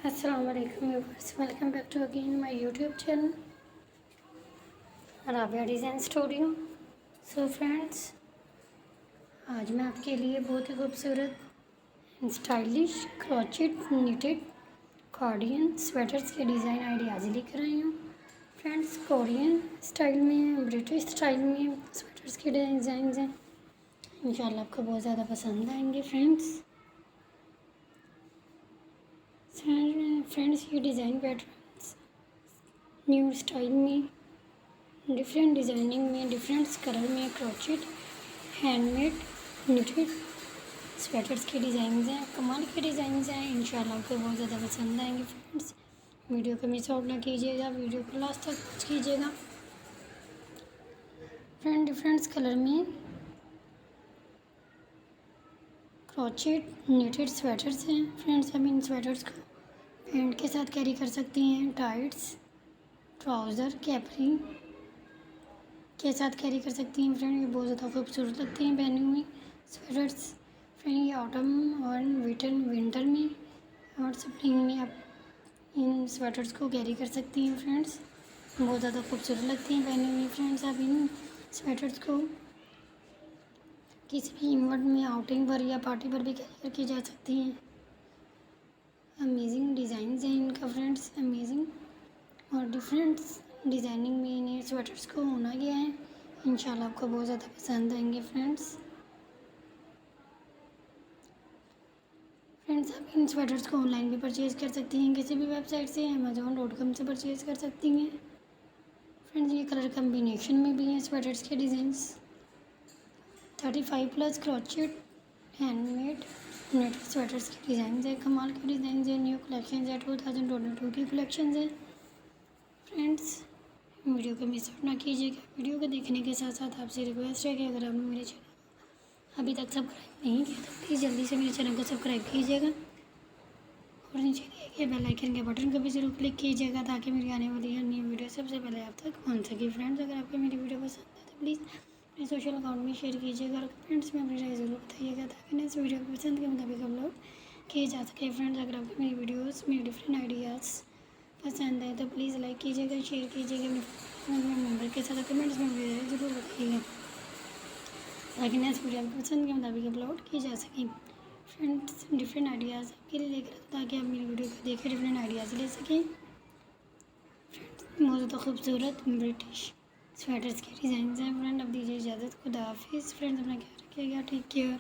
Assalamualaikum viewers, welcome back to again my YouTube channel Rabia design studio. So friends, आज मैं आपके लिए बहुत ही खूबसूरत and stylish crochet knitted cardigan sweaters के डिज़ाइन आइडियाज़ लेकर आई हूँ। फ्रेंड्स, कोरियन स्टाइल में, ब्रिटिश स्टाइल में स्वेटर्स के डिज़ाइन हैं। इंशाल्लाह आपको बहुत ज़्यादा पसंद आएंगे। फ्रेंड्स ये डिज़ाइन पैटर्न्स न्यू स्टाइल में, डिफरेंट डिज़ाइनिंग में, डिफरेंट कलर में क्रोचेट हैंडमेड निटेड स्वेटर्स के डिज़ाइन हैं। कमाल के डिज़ाइन हैं। इंशाल्लाह आपको बहुत ज़्यादा पसंद आएंगे। फ्रेंड्स, वीडियो को मिस आउट ना कीजिएगा, वीडियो को लास्ट तक वॉच कीजिएगा। फ्रेंड, डिफरेंट कलर में क्रोचेट निटेड स्वेटर्स हैं। फ्रेंड्स, हम इन स्वेटर्स को पैंट के साथ कैरी कर सकती हैं, टाइट्स, ट्राउज़र, कैपरी के साथ कैरी कर सकती हैं। फ्रेंड, ये बहुत ज़्यादा खूबसूरत लगती हैं पहनी हुई स्वेटर्स। फ्रेंड, ये ऑटम और विंटर में और स्प्रिंग में आप इन स्वेटर्स को कैरी कर सकती हैं। फ्रेंड्स, बहुत ज़्यादा खूबसूरत लगती हैं पहनी हुई। फ्रेंड्स, आप इन स्वेटर्स को किसी भी इवेंट में, आउटिंग पर या पार्टी पर भी कैरी करके जा सकती हैं। अमेजिंग डिज़ाइन हैं इनका। फ्रेंड्स, अमेजिंग और डिफरेंट डिज़ाइनिंग में इन्हें स्वेटर्स को होना गया है। इंशाल्लाह आपको बहुत ज़्यादा पसंद आएंगे। फ्रेंड्स, आप इन स्वेटर्स को ऑनलाइन भी परचेज़ कर सकती हैं, किसी भी वेबसाइट से, amazon.com से परचेज़ कर सकती हैं। फ्रेंड्स, ये कलर कम्बिनेशन में भी हैं स्वेटर्स के designs. 35+ crochet handmade net sweaters के डिज़ाइन है। कमाल के डिज़ाइन है। न्यू कलेक्शन है, 2022 की कलेक्शन है। फ्रेंड्स, वीडियो को मिस आउट ना कीजिएगा। वीडियो को देखने के साथ साथ आपसे रिक्वेस्ट है कि अगर आपने मेरे चैनल को अभी तक सब्सक्राइब नहीं किया तो प्लीज़ जल्दी से मेरे चैनल को सब्सक्राइब कीजिएगा और नीचे दिए गए बेल आइकन के बटन को भी ज़रूर क्लिक कीजिएगा ताकि मेरी आने वाली हर नई वीडियो सबसे पहले आप तक पहुँच सके। फ्रेंड्स, अगर आपको मेरी वीडियो पसंद है तो प्लीज़ अपने सोशल अकाउंट में शेयर कीजिएगा और कमेंट्स में अपनी राय ज़रूर बताइएगा ताकि नेक्स्ट वीडियो को पसंद के मुताबिक अपलोड किए जा सके। फ्रेंड्स, अगर आपको मेरी वीडियोज़ में डिफरेंट आइडियाज़ पसंद है तो प्लीज़ लाइक कीजिएगा, शेयर कीजिएगा, अपने मेम्बर के साथ कमेंट्स में मुझे ज़रूर बताइएगा ताकि नेक्स्ट वीडियो आपको पसंद के मुताबिक अपलोड की जा सके। फ्रेंड्स, डिफरेंट आइडियाज़ आपके लिए लेकर ताकि आप मेरी वीडियो को देखें, डिफरेंट आइडियाज़ ले सकें। फ्रेंड्स, बहुत ज़्यादा खूबसूरत ब्रिटिश स्वेटर्स के डिज़ाइन हैं। फ्रेंड, अब दीजिए इजाज़त। खुदा हाफिज़। फ्रेंड्स, अपना ख्याल रखिएगा। Take care.